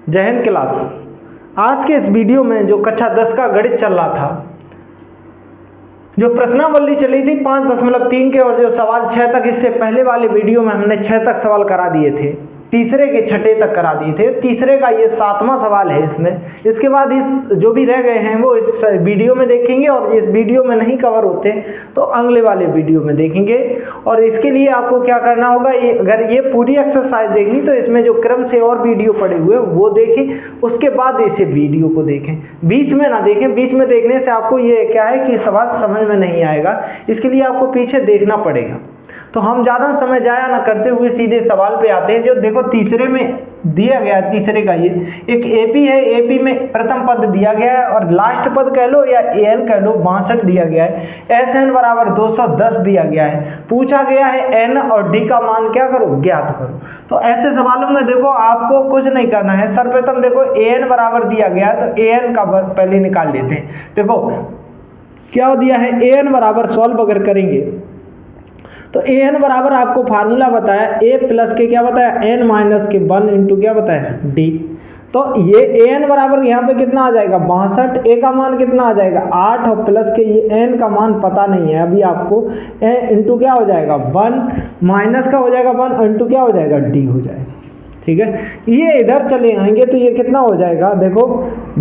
जय हिंद क्लास। आज के इस वीडियो में जो कक्षा 10 का गणित चल रहा था, जो प्रश्नावली चली थी 5.3 के और जो सवाल 6 तक, इससे पहले वाले वीडियो में हमने 6 तक सवाल करा दिए थे, तीसरे के छठे तक करा दिए थे। तीसरे का ये 7वां सवाल है इसमें। इसके बाद इस जो भी रह गए हैं वो इस वीडियो में देखेंगे, और इस वीडियो में नहीं कवर होते तो अगले वाले वीडियो में देखेंगे। और इसके लिए आपको क्या करना होगा, अगर ये पूरी एक्सरसाइज देखनी तो इसमें जो क्रम से और वीडियो पड़े हुए वो देखें, उसके बाद इसे वीडियो को देखें, बीच में ना देखें। बीच में देखने से आपको ये क्या है कि सवाल समझ में नहीं आएगा, इसके लिए आपको पीछे देखना पड़ेगा। तो हम ज़्यादा समय जाया ना करते हुए सीधे सवाल पे आते हैं। जो देखो तीसरे में दिया गया है, तीसरे का ये एक एपी है। एपी में प्रथम पद दिया गया है और लास्ट पद कह लो या एन कह लो 62 दिया गया है। एस एन बराबर 210 दिया गया है। पूछा गया है एन और डी का मान क्या करो, ज्ञात करो। तो ऐसे सवालों में देखो आपको कुछ नहीं करना है। सर्वप्रथम देखो एन बराबर दिया गया है तो एन का पहले निकाल लेते हैं। देखो क्या दिया है, एन बराबर सॉल्व अगर करेंगे तो ए एन बराबर आपको फार्मूला बताया, ए प्लस के क्या बताया, एन माइनस के 1 इंटू क्या बताया, डी। तो ये ए एन बराबर यहाँ पे कितना आ जाएगा 62, ए का मान कितना आ जाएगा 8 और प्लस के ये एन का मान पता नहीं है अभी आपको, ए इंटू क्या हो जाएगा 1 माइनस का हो जाएगा 1 इंटू क्या हो जाएगा डी हो जाएगा। ठीक है, ये इधर चले आएंगे तो ये कितना हो जाएगा, देखो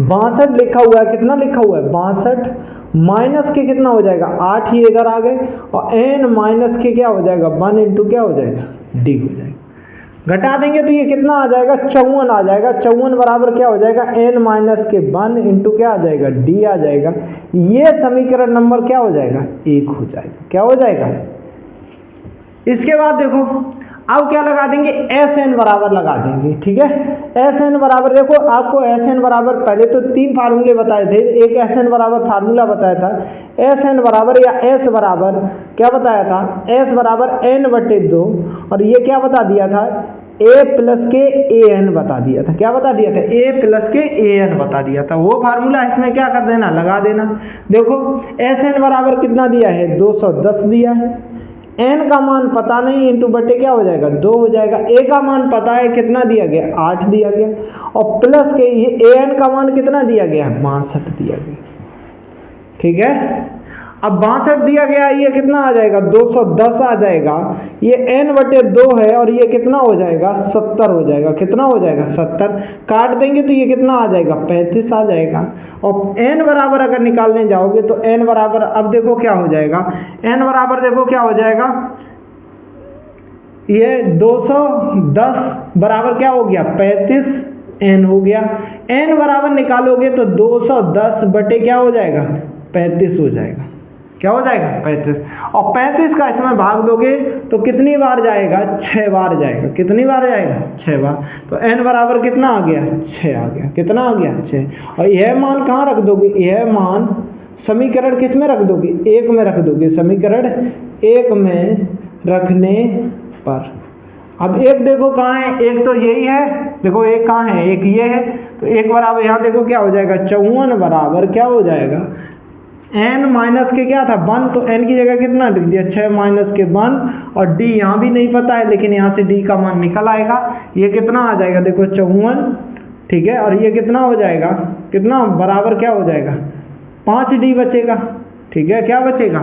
62 लिखा हुआ है, कितना लिखा हुआ है 62 माइनस के कितना हो जाएगा 8 ही इधर आ गए, और एन माइनस के क्या हो जाएगा 1 इंटू क्या हो जाएगा डी हो जाएगा। घटा देंगे तो ये कितना आ जाएगा 54 आ जाएगा। 54 बराबर क्या हो जाएगा एन माइनस के 1 इंटू क्या आ जाएगा डी आ जाएगा। ये समीकरण नंबर क्या हो जाएगा 1 हो जाएगा। क्या हो जाएगा, इसके बाद देखो अब क्या लगा देंगे, एस एन बराबर लगा देंगे। ठीक है, एस एन बराबर देखो आपको एस एन बराबर पहले तो 3 फार्मूले बताए थे। एक एस एन बराबर फार्मूला बताया था, एस एन बराबर या एस बराबर क्या बताया था, एस बराबर एन बटे 2, और ये क्या बता दिया था ए प्लस के ए एन बता दिया था। क्या बता दिया था, ए प्लस के ए एन बता दिया था। वो फार्मूला इसमें क्या कर देना, लगा देना। देखो एस एन बराबर कितना दिया है 210 दिया है, एन का मान पता नहीं इंटू बटे क्या हो जाएगा 2 हो जाएगा। ए का मान पता है कितना दिया गया 8 दिया गया, और प्लस के ये ए एन का मान कितना दिया गया 62 दिया गया। ठीक है, अब 62 दिया गया, ये कितना आ जाएगा 210 आ जाएगा। ये एन बटे 2 है और ये कितना हो जाएगा 70 हो जाएगा। कितना हो जाएगा 70, काट देंगे तो ये कितना आ जाएगा 35 आ जाएगा। और एन बराबर अगर निकालने जाओगे तो एन बराबर अब देखो क्या हो जाएगा, एन बराबर देखो क्या हो जाएगा, ये 210 बराबर क्या हो गया 35 एन हो गया। एन बराबर निकालोगे तो 210 बटे क्या हो जाएगा 35 हो जाएगा। क्या हो जाएगा 35, और 35 का इसमें भाग दोगे तो कितनी बार जाएगा 6 बार जाएगा। कितनी बार जाएगा 6 बार। तो n बराबर कितना आ गया 6 आ गया। कितना आ गया 6। और यह मान कहाँ रख दोगे, यह मान समीकरण किस में रख दोगे 1 में रख दोगे। समीकरण 1 में रखने पर अब एक देखो कहाँ है, एक तो यही है, देखो एक कहाँ है, एक ये है। तो 1 बराबर यहाँ देखो क्या हो जाएगा 54 बराबर क्या हो जाएगा n माइनस के क्या था 1, तो n की जगह कितना लिख दिया 6 माइनस के 1, और d यहाँ भी नहीं पता है लेकिन यहाँ से d का मान निकल आएगा। ये कितना आ जाएगा देखो 54। ठीक है, और ये कितना हो जाएगा, कितना बराबर क्या हो जाएगा 5d बचेगा। ठीक है, क्या बचेगा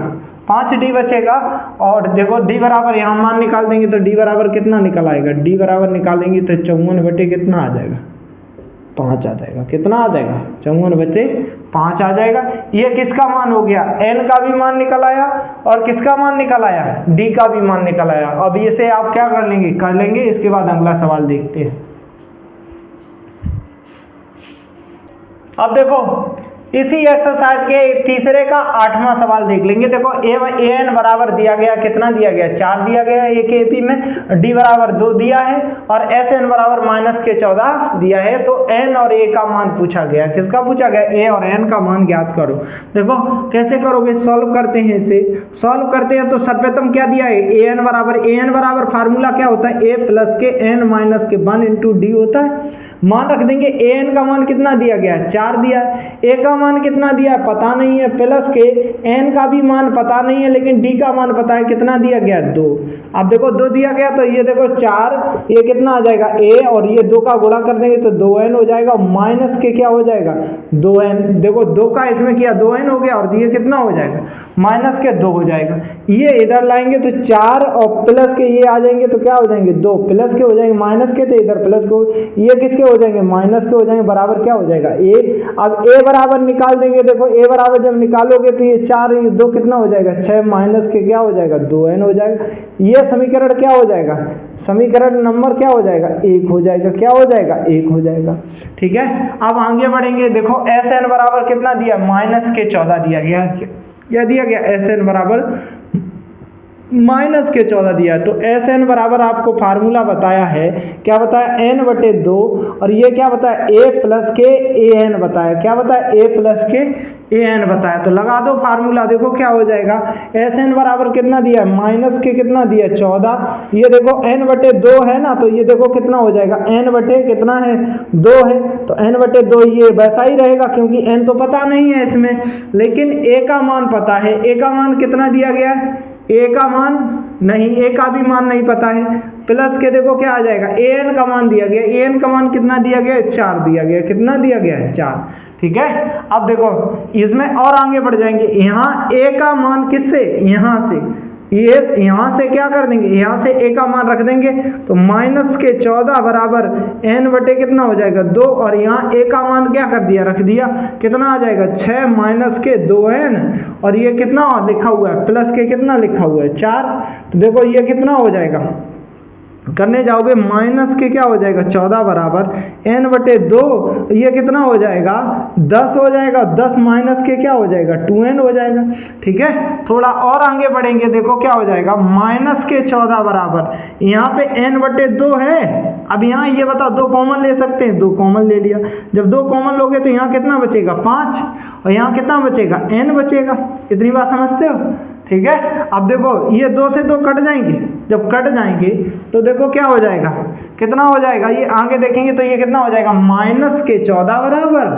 5d बचेगा। और देखो d बराबर यहाँ मान निकाल देंगे तो d बराबर कितना निकल आएगा, d बराबर निकालेंगे तो 54 बटे कितना आ जाएगा 5 आ जाएगा। कितना आ जाएगा 54 बटे 5 आ जाएगा। ये किसका मान हो गया, n का भी मान निकल आया और किसका मान निकल आया d का भी मान निकल आया। अब इसे आप क्या कर लेंगे, इसके बाद अगला सवाल देखते हैं। अब देखो इसी एक्सरसाइज के तीसरे का 8वां सवाल देख लेंगे। देखो ए एन बराबर दिया गया, कितना दिया गया 4 दिया गया एक एपी में, डी बराबर 2 दिया है, और एस एन बराबर माइनस के 14 दिया है। तो एन और ए का मान पूछा गया। किसका पूछा गया, ए और एन का मान ज्ञात करो। देखो कैसे करोगे, सॉल्व करते हैं। इसे सॉल्व करते हैं तो सर्वप्रथम क्या दिया है ए एन बराबर फार्मूला क्या होता है ए प्लस के एन माइनस के 1 इंटू डी होता है। मान रख देंगे ए एन का मान कितना दिया गया है 4 दिया है, ए का मान कितना दिया है पता नहीं है, प्लस के एन का भी मान पता नहीं है लेकिन डी का मान पता है, कितना दिया गया 2। अब देखो 2 दिया गया तो ये देखो 4, ये कितना आ जाएगा ए और ये 2 का गुणा कर देंगे तो 2n हो जाएगा, माइनस के क्या हो जाएगा 2n। देखो 2 का इसमें किया 2n हो गया और ये कितना हो जाएगा माइनस के 2 हो जाएगा। ये इधर लाएंगे तो 4 और प्लस के ये आ जाएंगे तो क्या हो जाएंगे 2, प्लस के हो जाएंगे माइनस के, तो इधर प्लस को ये किसके हो जाएंगे माइनस के हो जाएंगे, बराबर क्या हो जाएगा ए। अब ए बराबर निकाल देंगे, देखो ए बराबर जब निकालोगे तो ये 4 2 कितना हो जाएगा 6, माइनस के क्या हो जाएगा 2n हो जाएगा। ये समीकरण क्या हो जाएगा, समीकरण नंबर क्या हो जाएगा 1 हो जाएगा, क्या हो जाएगा 1 हो जाएगा। ठीक है, अब आगे बढ़ेंगे। देखो एस एन बराबर कितना दिया माइनस के 14 दिया गया, क्या दिया गया एस एन बराबर माइनस के 14 दिया। तो एस एन बराबर आपको फार्मूला बताया है, क्या बताया n/2 और ये क्या बताया a प्लस के ए एन बताया, क्या बताया a प्लस के ए एन बताया। तो लगा दो फार्मूला, देखो क्या हो जाएगा एस एन बराबर कितना दिया माइनस के कितना दिया 14, ये देखो n/2 है ना, तो ये देखो कितना हो जाएगा n/ कितना है 2 है, तो n/2 ये वैसा ही रहेगा क्योंकि n तो पता नहीं है इसमें, लेकिन a का मान पता है। a का मान कितना दिया गया है, ए का मान नहीं, ए का भी मान नहीं पता है, प्लस के देखो क्या आ जाएगा ए एन का मान दिया गया, ए एन का मान कितना दिया गया है 4 दिया गया, कितना दिया गया है 4। ठीक है, अब देखो इसमें और आगे बढ़ जाएंगे, यहाँ ए का मान किससे, यहाँ से ये यहाँ से क्या कर देंगे, यहाँ से ए का मान रख देंगे तो माइनस के 14 बराबर n/, कितना हो जाएगा 2 और यहाँ ए का मान क्या कर दिया रख दिया, कितना आ जाएगा 6 माइनस के 2n और ये कितना लिखा हुआ है प्लस के कितना लिखा हुआ है 4। तो देखो ये कितना हो जाएगा, करने जाओगे माइनस के क्या हो जाएगा 14 बराबर n/2, ये कितना हो जाएगा 10 हो जाएगा, 10 माइनस के क्या हो जाएगा 2n हो जाएगा। ठीक है, थोड़ा और आगे बढ़ेंगे, देखो क्या हो जाएगा माइनस के 14 बराबर यहाँ पे n/2 है। अब यहाँ ये बताओ 2 कॉमन ले सकते हैं, 2 कॉमन ले लिया, जब 2 कॉमन लोगे तो यहाँ कितना बचेगा 5 और यहाँ कितना बचेगा n बचेगा। इतनी बात समझते हो। ठीक है, अब देखो ये 2 से 2 कट जाएंगे, जब कट जाएंगे तो देखो क्या हो जाएगा, कितना हो जाएगा, ये आगे देखेंगे तो ये कितना हो जाएगा माइनस के 14 बराबर,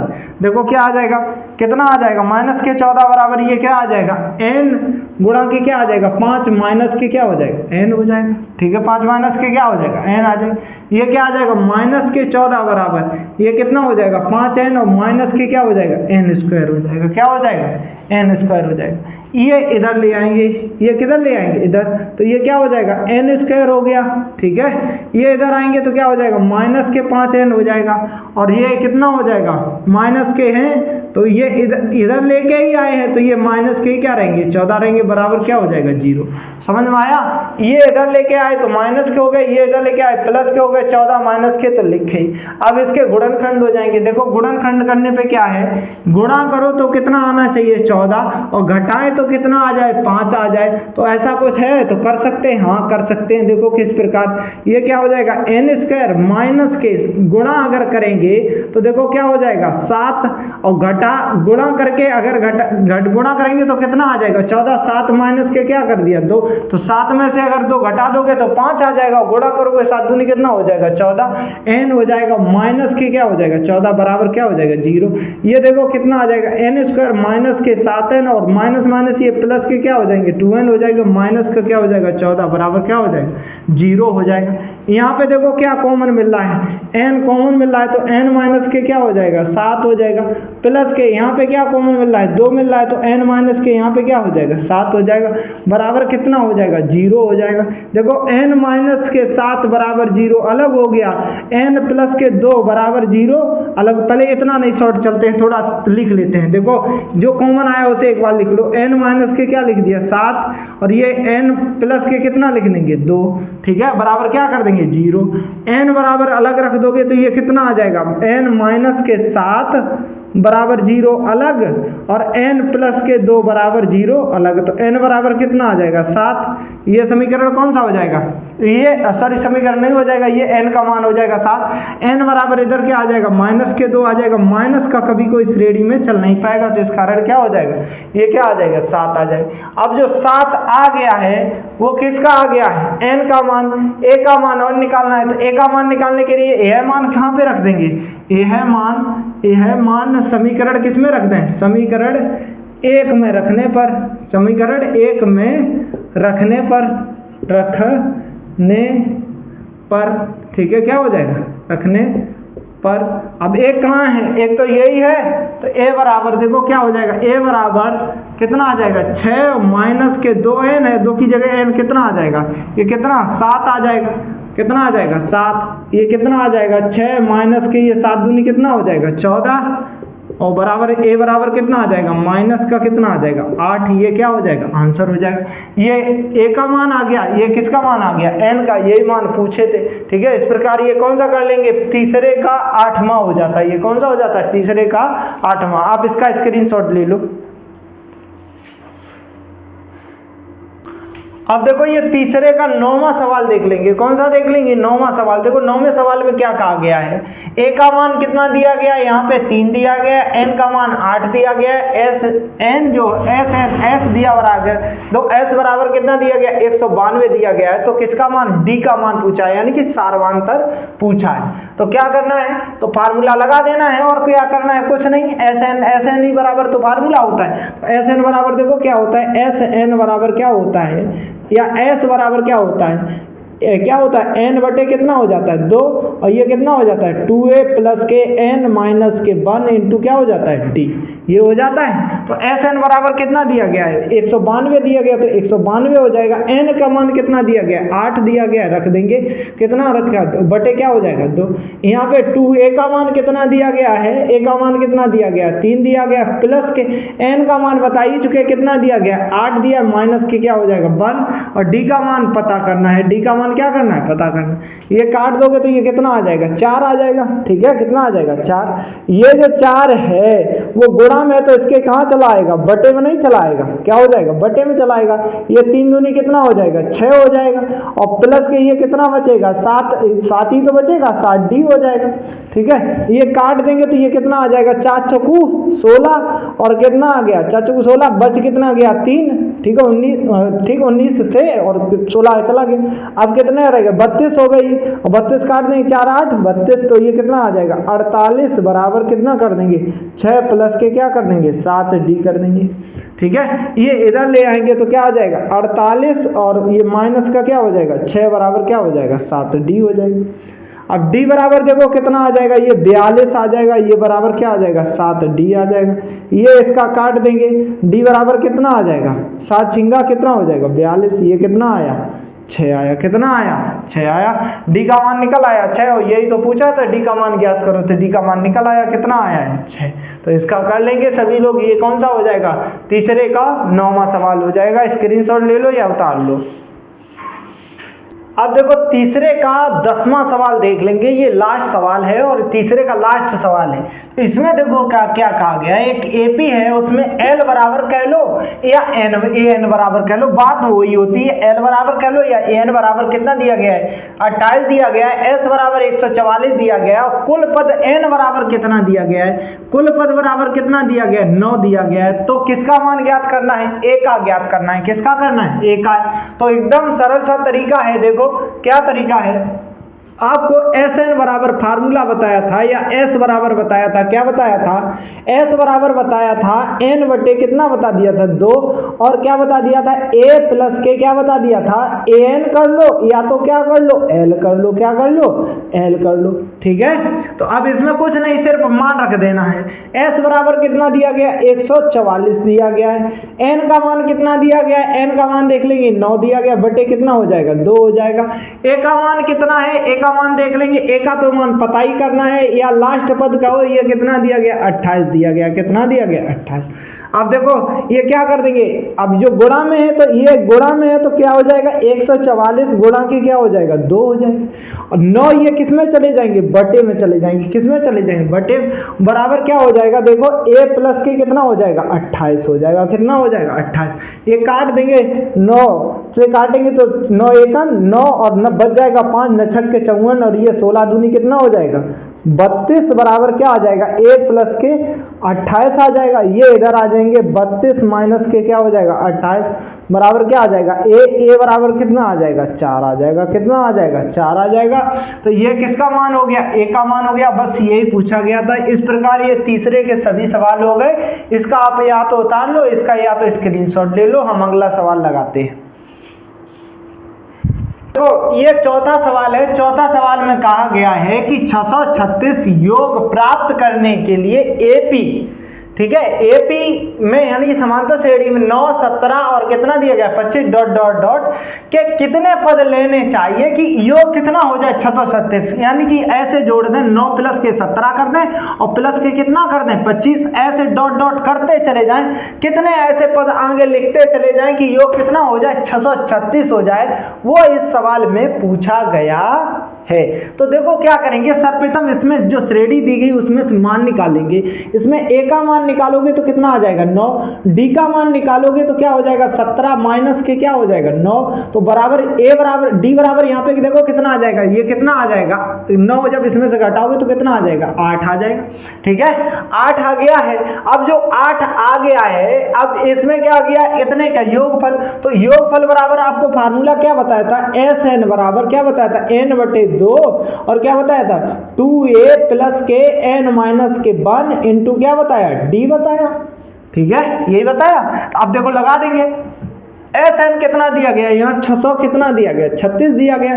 देखो क्या आ जाएगा, कितना आ जाएगा माइनस के 14 बराबर ये क्या आ जाएगा n गुणा के क्या आ जाएगा 5 माइनस के क्या हो जाएगा n हो जाएगा। ठीक है, 5 माइनस के क्या हो जाएगा n आ जाएगा, ये क्या आ जाएगा माइनस के 14 बराबर ये कितना हो जाएगा 5n और माइनस के क्या हो जाएगा n² हो जाएगा, क्या हो जाएगा n² हो जाएगा। ये इधर ले आएंगे, ये किधर ले आएंगे इधर, तो ये क्या हो जाएगा n² हो गया। ठीक है, ये इधर आएंगे तो क्या हो जाएगा माइनस के 5n हो जाएगा और ये कितना हो जाएगा माइनस के हैं तो ये इधर लेके ही आए हैं तो ये माइनस के ही क्या रहेंगे 14 रहेंगे, बराबर क्या हो जाएगा 0। समझ में आया, ये इधर लेके आए तो माइनस के हो गए, ये इधर लेके आए प्लस के हो गए, 14 माइनस के तो लिखे ही। अब इसके गुणनखंड हो जाएंगे, देखो गुणनखंड करने पे क्या है, गुणा करो तो कितना आना चाहिए 14 और घटाए तो कितना आ जाए 5 आ जाए, तो ऐसा कुछ है तो कर सकते हैं, हाँ कर सकते हैं। देखो किस प्रकार, ये क्या हो जाएगा n² माइनस के गुणा अगर करेंगे तो देखो क्या हो जाएगा 7 और घटा गुणा करके अगर घट गुणा करेंगे तो कितना आ जाएगा 14, 7 माइनस के क्या कर दिया 2, तो 7 में से अगर 2 घटा दोगे तो 5 आ जाएगा, गुणा करोगे 7 दूनी कितना हो जाएगा 14, n हो जाएगा माइनस के क्या हो जाएगा 14 बराबर क्या हो जाएगा 0। ये देखो कितना आ जाएगा n² माइनस के 7n और माइनस माइनस ये प्लस के क्या हो जाएंगे 2n हो जाएगा, माइनस का क्या हो जाएगा 14 बराबर क्या हो जाएगा 0 हो जाएगा। यहाँ पे देखो क्या कॉमन मिल रहा है, n कॉमन मिल रहा है तो n माइनस के क्या हो जाएगा 7 हो जाएगा, प्लस के यहाँ पे क्या कॉमन मिल रहा है 2 मिल रहा है तो n माइनस के यहाँ पे क्या हो जाएगा 7 हो जाएगा, बराबर कितना हो जाएगा 0 हो जाएगा। देखो n माइनस के 7 बराबर 0 अलग हो गया, n प्लस के 2 बराबर 0 अलग। पहले इतना नहीं शॉर्ट चलते हैं, थोड़ा लिख लेते हैं। देखो जो कॉमन आया उसे एक बार लिख लो, n माइनस के क्या लिख दिया 7 और ये n प्लस के कितना लिख देंगे 2। ठीक है, बराबर क्या कर देंगे 0, n बराबर अलग रख दोगे तो ये कितना आ जाएगा n माइनस के 7 बराबर 0 अलग और n प्लस के 2 बराबर 0 अलग, तो n बराबर कितना आ जाएगा 7, ये समीकरण कौन सा हो जाएगा, ये सॉरी समीकरण नहीं हो जाएगा, ये n का मान हो जाएगा 7, n बराबर इधर क्या आ जाएगा -2 आ जाएगा, माइनस का कभी कोई श्रेणी में चल नहीं पाएगा, तो इस कारण क्या हो जाएगा, ये क्या आ जाएगा 7 आ जाएगा। अब जो 7 आ गया है वो किसका आ गया है, n का मान, a का मान और निकालना है, तो a का मान निकालने के लिए यह मान कहाँ पे रख देंगे, यह मान समीकरण किस में रख दें, समीकरण 1 में रखने पर, समीकरण 1 में रखने पर ठीक है, क्या हो जाएगा, रखने पर। अब एक कहाँ है, एक तो यही है, तो a बराबर देखो क्या हो जाएगा, a बराबर कितना आ जाएगा 6 माइनस के 2n है, 2 की जगह n कितना आ जाएगा, ये कितना 7 आ जाएगा, कितना आ जाएगा 7, ये कितना आ जाएगा 6 माइनस के ये 7 दूनी कितना हो जाएगा 14, और बराबर a बराबर कितना आ जाएगा माइनस का कितना आ जाएगा 8, ये क्या हो जाएगा आंसर हो जाएगा। ये a का मान आ गया, ये किसका मान आ गया n का, यही मान पूछे थे, ठीक है। इस प्रकार ये कौन सा कर लेंगे, तीसरे का 8वां हो जाता है, ये कौन सा हो जाता है, तीसरे का 8वां। आप इसका स्क्रीनशॉट ले लो। अब देखो ये तीसरे का 9वां सवाल देख लेंगे, कौन सा देख लेंगे 9वां सवाल। देखो 9वें सवाल में क्या कहा गया है, a का मान कितना दिया गया है, यहाँ पे 3 दिया गया है, n का मान 8 दिया गया है, s दिया बराबर, तो s बराबर कितना दिया गया 192 दिया गया है, तो किसका मान d का मान पूछा है, यानी कि सारवांतर पूछा है। तो क्या करना है, तो फार्मूला लगा देना है, और क्या करना है कुछ नहीं, SN ही बराबर तो फार्मूला होता है, तो SN बराबर देखो क्या होता है, SN बराबर क्या होता है, या S बराबर क्या होता है, क्या होता है n बटे कितना हो जाता है 2, और ये कितना हो जाता है 2a प्लस के n माइनस के 1 इंटू क्या हो जाता है d, ये हो जाता है। तो SN बराबर कितना दिया गया है 192 दिया गया, तो 192 हो जाएगा, n का मान कितना दिया गया 8 दिया गया, रख देंगे, कितना रखा बटे क्या हो जाएगा 2, यहाँ पे 2a का मान कितना दिया गया है, a का मान कितना दिया गया 3 दिया गया, प्लस के n का मान बता ही चुके कितना दिया गया 8 दिया, माइनस के क्या हो जाएगा 1, और d का मान पता करना है, d का मान क्या करना है पता करना, ये काट दोगे तो ये कितना आ जाएगा 4 आ जाएगा, ठीक है, कितना आ जाएगा 4। ये जो 4 है वो गुणा में है, तो इसके कहाँ चला आएगा, बटे में नहीं चला आएगा, क्या हो जाएगा बटे में चला आएगा, ये 3 दूनी कितना हो जाएगा 6 हो जाएगा, और प्लस के ये कितना बचेगा 7 ही तो बचेगा, 7d हो जाएगा, ठीक है। ये काट देंगे तो ये कितना आ जाएगा 4 चौकू 16, और कितना आ गया 4 चौकू 16, बच कितना गया 3, ठीक है 19, ठीक 19 थे और 16 चला गया। अब कितने रहेगा 32 हो गई, और 32 काट देंगे 4 8 32, तो ये कितना आ जाएगा 48 बराबर कितना कर देंगे 6 प्लस के क्या कर देंगे 7d कर देंगे, ठीक है। ये इधर ले आएंगे तो क्या आ जाएगा 48, और ये माइनस का क्या हो जाएगा 6 बराबर क्या हो जाएगा 7d हो जाएगा। अब d बराबर देखो कितना आ जाएगा, ये 42 आ जाएगा, ये बराबर क्या आ जाएगा 7d आ जाएगा, ये इसका काट देंगे, d बराबर कितना आ जाएगा 7 छिंगा कितना हो जाएगा 42, ये कितना आया 6 आया, कितना आया 6 आया, d का मान निकल आया 6, और यही तो पूछा था d का मान ज्ञात करो, तो d का मान निकल आया, कितना आया है 6। तो इसका कर लेंगे सभी लोग, ये कौन सा हो जाएगा तीसरे का 9वां सवाल हो जाएगा, स्क्रीनशॉट ले लो या उतार लो। अब देखो तीसरे का 10वां सवाल देख लेंगे, ये लास्ट सवाल है और तीसरे का लास्ट सवाल है। इसमें देखो क्या कहा गया है, एक एपी है उसमें L बराबर कह लो या AN बराबर कह लो, बात वही होती है, L बराबर कह लो या AN बराबर कितना दिया गया है 28 दिया गया है, S बराबर 144 दिया गया है, और कुल पद N बराबर कितना दिया गया है, कुल पद बराबर कितना दिया गया है 9 दिया गया है। तो किसका मान ज्ञात करना है, A का ज्ञात करना है, किसका करना है A का। तो एकदम सरल सा तरीका है, देखो क्या तरीका है, आपको SN बराबर फार्मूला बताया था या S बराबर बताया था, क्या बताया था S बराबर बताया था N बटे कितना बता दिया था 2, और क्या बता दिया था A प्लस के क्या बता दिया था AN कर लो, या तो क्या कर लो L कर लो, क्या कर लो L कर लो, ठीक है। तो अब इसमें कुछ नहीं, सिर्फ मान रख देना है। S बराबर कितना दिया गया 144 दिया गया है, N का मान कितना दिया गया है, N का मान देख लेंगे 9 दिया गया, बटे कितना हो जाएगा 2 हो जाएगा। A का मान कितना है, A का मान देख लेंगे, A का तो मान पता ही करना है, या लास्ट पद का हो, ये कितना दिया गया 28 दिया गया, कितना दिया गया 28। अब देखो ये क्या कर देंगे, अब जो गुणा में है तो ये गुणा में है तो क्या हो जाएगा 144 गुणा के क्या हो जाएगा 2 हो जाएगा। और 9 ये किस में चले जाएंगे बटे में चले जाएंगे, किस में चले जाएंगे बटे, बराबर क्या हो जाएगा देखो a प्लस के कितना हो जाएगा 28 हो जाएगा, कितना हो जाएगा 28। ये काट देंगे 9 से काटेंगे तो 9 एकन 9 और 9 बच जाएगा 5 9 छक के 54 और ये 16 दूनी कितना हो जाएगा 32 बराबर क्या आ जाएगा a प्लस के 28 आ जाएगा। ये इधर आ जाएंगे 32 माइनस के क्या हो जाएगा 28 बराबर क्या आ जाएगा a बराबर कितना आ जाएगा 4 आ जाएगा, कितना आ जाएगा 4 आ जाएगा। तो ये किसका मान हो गया a का मान हो गया, बस यही पूछा गया था। इस प्रकार ये तीसरे के सभी सवाल हो गए। इसका आप या तो उतार लो, इसका या तो स्क्रीनशॉट ले लो। हम अगला सवाल लगाते हैं। तो ये चौथा सवाल है। चौथा सवाल में कहा गया है कि 636 योग प्राप्त करने के लिए एपी, ठीक है, एपी में यानी कि समांतर श्रेणी में 9 17 और कितना दिया गया 25 डॉट डॉट डॉट के कितने पद लेने चाहिए कि योग कितना हो जाए 636, यानी कि ऐसे जोड़ दें 9 प्लस के 17 कर दें और प्लस के कितना कर दें 25, ऐसे डॉट डॉट करते चले जाएं, कितने ऐसे पद आगे लिखते चले जाएं कि योग कितना हो जाए 636 हो जाए, वो इस सवाल में पूछा गया है। तो देखो क्या करेंगे, सर्वप्रथम इसमें जो श्रेणी दी गई उसमें से मान निकालेंगे। इसमें a का मान निकालोगे तो कितना आ जाएगा 9, d का मान निकालोगे तो क्या हो जाएगा 17 माइनस के क्या हो जाएगा 9, तो बराबर a बराबर d बराबर यहाँ पे देखो कितना आ जाएगा, ये कितना आ जाएगा 9 जब इसमें से घटाओगे तो कितना आ जाएगा 8 आ जाएगा, ठीक है 8 आ गया है। अब जो 8 आ गया है, अब इसमें क्या आ गया इतने का योगफल, तो योगफल बराबर आपको फार्मूला क्या बताया था SN बराबर क्या बताया था n बटे 2 और क्या बताया था 2a प्लस के n माइनस के 1 इंटू क्या बताया d बताया, ठीक है यही बताया। तो अब देखो लगा देंगे SN कितना दिया गया, यहाँ 600 कितना दिया गया 36 दिया गया।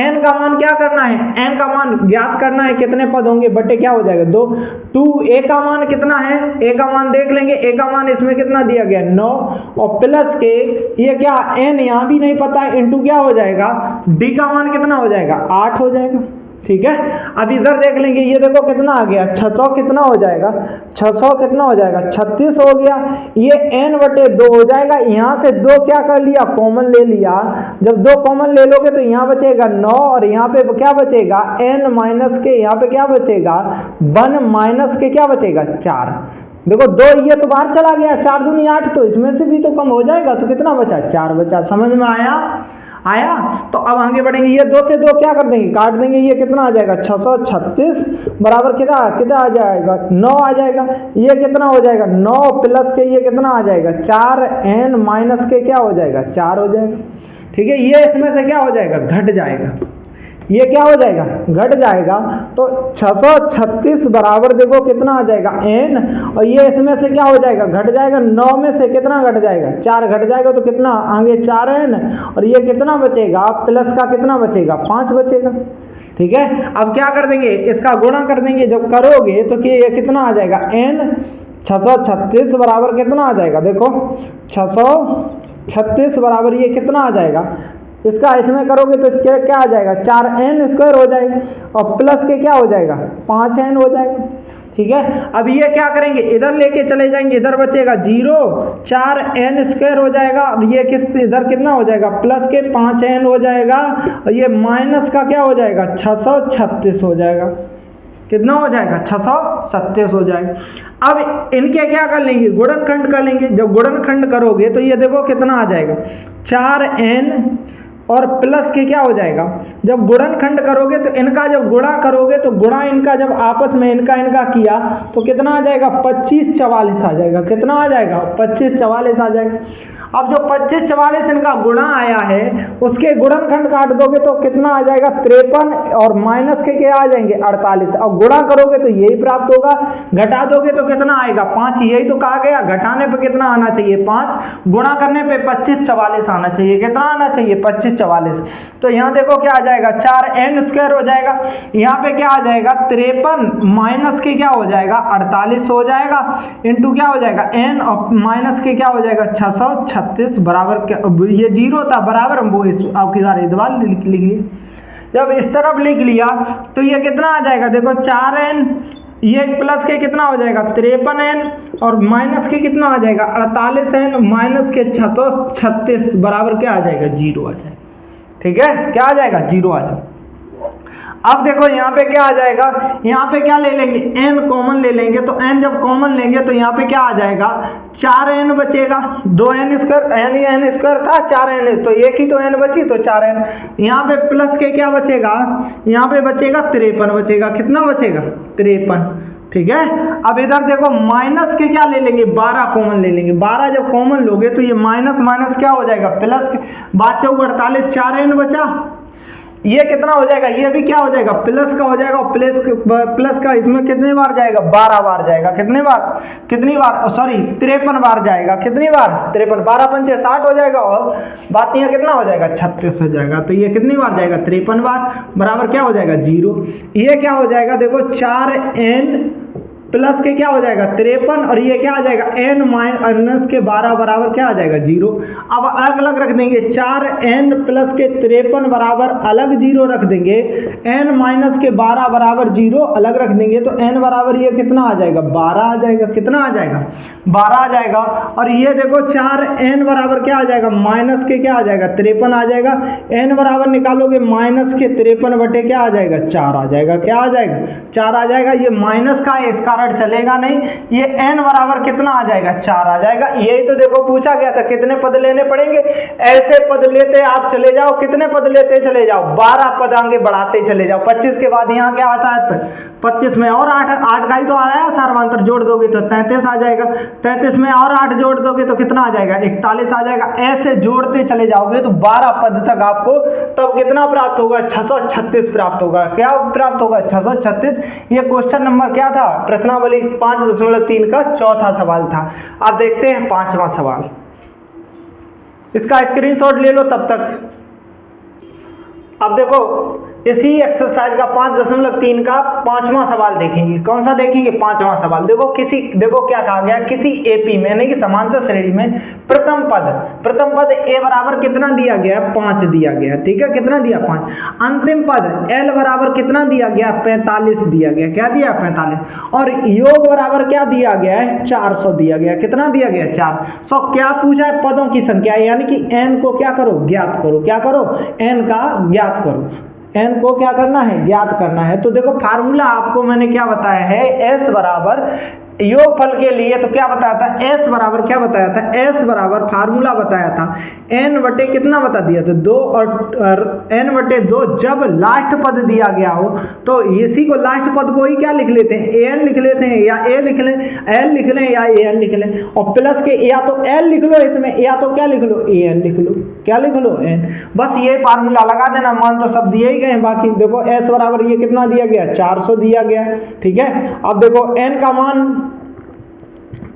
n का मान क्या करना है, n का मान ज्ञात करना है, कितने पद होंगे बटे क्या हो जाएगा 2। 2a का मान कितना है, a का मान देख लेंगे, a का मान इसमें कितना दिया गया 9 और प्लस के ये क्या n यहाँ भी नहीं पता है इंटू क्या हो जाएगा d का मान कितना हो जाएगा 8 हो जाएगा, ठीक है। अब इधर देख लेंगे, ये देखो कितना आ गया 600 कितना हो जाएगा 600 कितना हो जाएगा 36 हो गया, ये n बटे 2 हो जाएगा। यहाँ से 2 क्या कर लिया कॉमन ले लिया, जब 2 कॉमन ले लोगे तो यहाँ बचेगा 9 और यहाँ पे क्या बचेगा n माइनस के, यहाँ पे क्या बचेगा 1 माइनस के क्या बचेगा 4। देखो 2 ये तो बाहर चला गया, 4 दूनी 8, तो इसमें से भी तो कम हो जाएगा, तो कितना बचा 4 बचा। समझ में आया। तो अब आगे बढ़ेंगे, ये 2 से 2 क्या कर देंगे काट देंगे, ये कितना आ जाएगा 636 बराबर कितना आ जाएगा 9 आ जाएगा। ये कितना हो जाएगा 9 प्लस के ये कितना आ जाएगा 4 n माइनस के क्या हो जाएगा 4 हो जाएगा, ठीक है। ये इसमें से क्या हो जाएगा घट जाएगा, ये क्या हो जाएगा घट जाएगा। तो 636 बराबर देखो कितना आ जाएगा n और ये इसमें से क्या हो जाएगा घट जाएगा, 9 में से कितना घट जाएगा 4 घट जाएगा, तो कितना आगे 4n और ये कितना बचेगा प्लस का कितना बचेगा 5 बचेगा, ठीक है। अब क्या कर देंगे इसका गुणा कर देंगे, जब करोगे तो कि ये कितना आ जाएगा n 636 बराबर कितना आ जाएगा, देखो 636 बराबर ये कितना आ जाएगा, इसका इसमें करोगे तो क्या आ जाएगा 4n स्क्वायर हो जाएगा और प्लस के क्या हो जाएगा 5n हो जाएगा, ठीक है। अब ये क्या करेंगे इधर लेके चले जाएंगे, इधर बचेगा 0 4n स्क्वायर हो जाएगा और ये इधर कितना हो जाएगा प्लस के 5n हो जाएगा और ये माइनस का क्या हो जाएगा 636 हो जाएगा, कितना हो जाएगा 637 हो जाएगा। अब इनके क्या कर लेंगे गुणनखंड कर लेंगे, जब गुणनखंड करोगे तो ये देखो कितना आ जाएगा 4n और प्लस के क्या हो जाएगा, जब गुणनखंड करोगे तो इनका जब गुणा करोगे तो गुणा इनका जब आपस में इनका किया तो कितना आ जाएगा 25 44 आ जाएगा, कितना आ जाएगा 25 44 आ जाएगा। अब जो 25 44 इनका गुणा आया है उसके गुणनखंड काट दोगे तो कितना आ जाएगा 53 और माइनस के क्या आ जाएंगे 48। अब गुणा करोगे तो यही प्राप्त होगा, घटा दोगे तो कितना आएगा 5, यही तो कहा गया घटाने पे कितना आना चाहिए 5, गुणा करने पे 25 44 आना चाहिए, कितना आना चाहिए 25 44। तो यहाँ देखो क्या आ जाएगा 4n स्क्वायर हो जाएगा, यहाँ पे क्या आ जाएगा 53 माइनस के क्या हो जाएगा 48 हो जाएगा इंटू क्या हो जाएगा n और माइनस के क्या हो जाएगा 636 बराबर ये 0 था बराबर वो आपके सारे दोबारा लिख लिए। जब इस तरफ लिख लिया तो ये कितना आ जाएगा देखो 4n ये प्लस के कितना हो जाएगा 53n और माइनस के कितना आ जाएगा 48n माइनस के 36 बराबर क्या आ जाएगा 0 आ जाएगा। ठीक है, क्या आ जाएगा 0 आ जाएगा। अब देखो यहाँ पे क्या आ जाएगा, यहाँ पे क्या ले लेंगे n कॉमन ले लेंगे, तो n जब कॉमन लेंगे तो यहाँ पे क्या आ जाएगा 4n बचेगा, 2n स्क्वायर n स्क्वायर था 4n, तो एक ही तो n बची तो 4n। यहाँ पे प्लस के क्या बचेगा, यहाँ पे बचेगा 53 बचेगा, कितना बचेगा 53। ठीक है, अब इधर देखो माइनस के क्या ले लेंगे 12 कॉमन ले लेंगे, 12 जब कॉमन लोगे तो ये माइनस माइनस क्या हो जाएगा प्लस, 5 चौक 48 4n बचा, ये कितना हो जाएगा ये भी क्या हो जाएगा प्लस का हो जाएगा, और प्लस का इसमें कितनी बार जाएगा 12 बार जाएगा, कितनी बार सॉरी 53 बार जाएगा, कितनी बार 53, 12 पंचे 60 हो जाएगा, और बात यहाँ कितना हो जाएगा 36 हो जाएगा, तो ये कितनी बार जाएगा 53 बार, बराबर क्या हो जाएगा 0। ये क्या हो जाएगा देखो 4n प्लस के क्या हो जाएगा 53 और ये क्या आ जाएगा n माइनस के 12 बराबर क्या आ जाएगा 0। अब अलग अलग रख देंगे, 4n प्लस के 53 बराबर अलग 0 रख देंगे, n माइनस के 12 बराबर 0 अलग रख देंगे, तो n बराबर ये कितना आ जाएगा 12 आ जाएगा, कितना आ जाएगा 12 आ जाएगा। और ये देखो 4n बराबर क्या आ जाएगा माइनस के क्या आ जाएगा 53 आ जाएगा, n बराबर निकालोगे माइनस के 53 बटे क्या आ जाएगा 4 आ जाएगा, क्या आ जाएगा 4 आ जाएगा। ये माइनस का इसका चलेगा नहीं, ये n बराबर कितना आ जाएगा 4 आ जाएगा। यही तो देखो पूछा गया था कितने पद लेने पड़ेंगे, ऐसे पद लेते आप चले जाओ, कितने पद लेते चले जाओ 12 पद आगे बढ़ाते चले जाओ। 25 के बाद यहाँ क्या आता है 25 में और 8 का ही तो आया है सर्वांतर, जोड़ दोगे तो 33 आ जाएगा, 33 में और 8 जोड़ दोगे तो कितना आ जाएगा 41 आ जाएगा। ऐसे जोड़ते चले जाओगे तो 12 पद तक आपको तब कितना प्राप्त होगा 636 प्राप्त होगा। क्या प्राप्त होगा 636। ये क्वेश्चन नंबर क्या था प्रश्नावली 5.3 का चौथा सवाल था। आप देखते हैं 5वां सवाल, इसका स्क्रीनशॉट ले लो तब तक। अब देखो इसी एक्सरसाइज का 5.3 का 5वां सवाल देखेंगे। कौन सा देखेंगे 5वां सवाल। देखो क्या कहा गया, किसी एपी में यानी कि समांतर श्रेणी में प्रथम पद ए बराबर कितना दिया गया 5 दिया गया, ठीक है कितना दिया 5। अंतिम पद एल बराबर कितना दिया गया 45 दिया गया, क्या दिया 45। और योग बराबर क्या दिया गया है 400 दिया गया, कितना दिया गया 400। क्या पूछा है पदों की संख्या, यानी कि एन को क्या करो ज्ञात करो, क्या करो एन का ज्ञात करो, n को क्या करना है ज्ञात करना है। तो देखो फार्मूला आपको मैंने क्या बताया है, s बराबर योगफल के लिए तो क्या बताया था s बराबर क्या बताया था, s बराबर फार्मूला बताया था n बटे कितना बता दिया तो 2 और n बटे 2 जब लास्ट पद दिया गया हो तो इसी को लास्ट पद को ही क्या लिख लेते हैं an लिख लेते हैं, या a लिख लें l लिख लें या an लिख लें, और प्लस के या तो l लिख लो इसमें या तो क्या लिख लो an लिख लो, क्या लिख लो n। बस ये फार्मूला लगा देना, मान तो सब दिए ही गए। बाकी देखो s बराबर ये कितना दिया गया 400 दिया गया, ठीक है। अब देखो n का मान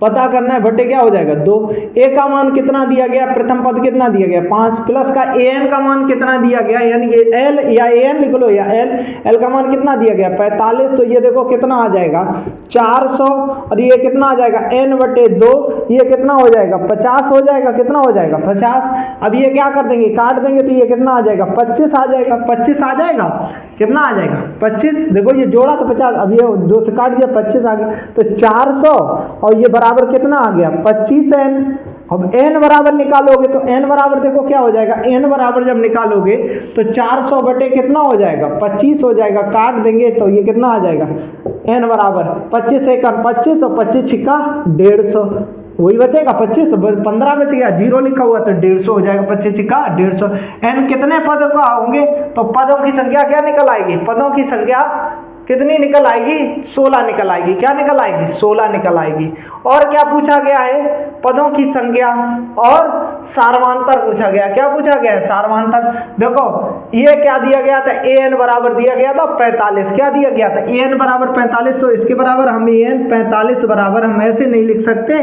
पता करना है, बटे क्या हो जाएगा 2। ए का मान कितना दिया गया, प्रथम पद कितना दिया गया 5, प्लस का एन का मान कितना दिया गया, यानी कि एल या एन लिख लो या एल का मान कितना दिया गया 45। तो ये देखो कितना आ जाएगा 400 और ये कितना आ जाएगा एन बटे 2, ये कितना हो जाएगा 50 हो जाएगा, कितना हो जाएगा 50। अब ये क्या कर देंगे काट देंगे तो ये कितना आ जाएगा 25 आ जाएगा, 25 आ जाएगा, कितना आ जाएगा 25। देखो ये जोड़ा तो 50, अब ये 2 से काट दिया 25 आ गया, तो 400 और ये बराबर कितना आ गया 25n। अब n बराबर निकालोगे तो n बराबर देखो क्या हो जाएगा, n बराबर जब निकालोगे तो 400 बटे कितना हो जाएगा 25 हो जाएगा, काट देंगे तो ये कितना आ जाएगा n बराबर 25 एक 25 और 25 छिक्का 150, वही बचेगा 25, 15 बच गया, 0 लिखा हुआ तो 150 हो जाएगा, 25 छिक्का 150। n कितने पदों का होंगे तो पदों की संख्या क्या निकल आएगी, पदों की संख्या कितनी निकल आएगी 16 निकल आएगी, क्या निकल आएगी 16 निकल आएगी। और क्या पूछा गया है पदों की संख्या और सार्वधातुक पूछा गया, क्या पूछा गया है सार्वधातुक। देखो ये क्या दिया गया था an बराबर दिया गया था 45, क्या दिया गया था an बराबर 45, तो इसके बराबर हम an 45 बराबर हम ऐसे नहीं लिख सकते,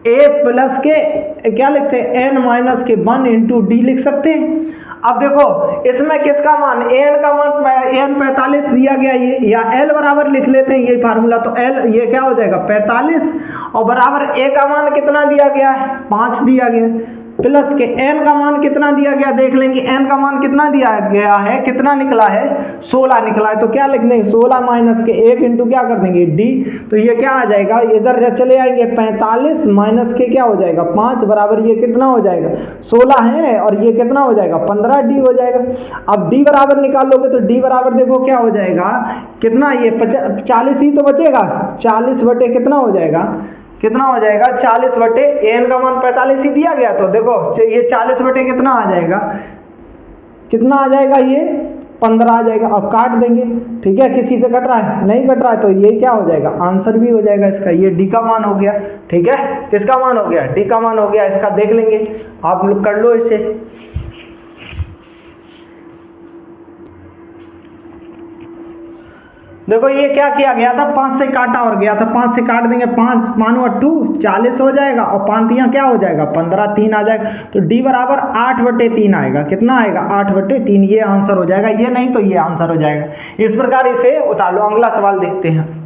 a प्लस के क्या लिखते हैं n माइनस के 1 इंटू डी लिख सकते हैं। अब देखो इसमें किसका मान an का मान n 45 दिया गया, ये या l बराबर लिख लेते हैं, ये फार्मूला तो l ये क्या हो जाएगा 45 और बराबर a का मान कितना दिया गया है 5 दिया गया, प्लस के n का मान कितना दिया गया देख लेंगे, n का मान कितना दिया गया है, कितना निकला है 16 निकला है। तो क्या लिख देंगे 16 माइनस के 1 इंटू क्या कर देंगे d, तो ये क्या आ जाएगा, इधर चले आएंगे 45 माइनस के क्या हो जाएगा 5 बराबर ये कितना हो जाएगा 16 है और ये कितना हो जाएगा 15d हो जाएगा। अब d बराबर निकालोगे तो d बराबर देखो क्या हो जाएगा, कितना ये 40 ही तो बचेगा, 40 बटे कितना हो जाएगा, कितना हो जाएगा 40 बटे n का मान 45 ही दिया गया, तो देखो ये 40 बटे कितना आ जाएगा, कितना आ जाएगा ये 15 आ जाएगा। अब काट देंगे, ठीक है, किसी से कट रहा है नहीं कट रहा है, तो ये क्या हो जाएगा आंसर भी हो जाएगा इसका, ये डी का मान हो गया। ठीक है, किसका मान हो गया, डी का मान हो गया। इसका देख लेंगे, आप लोग कर लो इसे। देखो ये क्या किया गया था, 5 से काटा और गया था, 5 से काट देंगे, 5 5 और 2 40 हो जाएगा और 5 यहाँ क्या हो जाएगा 15, 3 आ जाएगा, तो d बराबर 8 बटे 3 आएगा, कितना आएगा 8 बटे 3, ये आंसर हो जाएगा, ये नहीं तो ये आंसर हो जाएगा। इस प्रकार इसे उतार लो। अगला सवाल देखते हैं।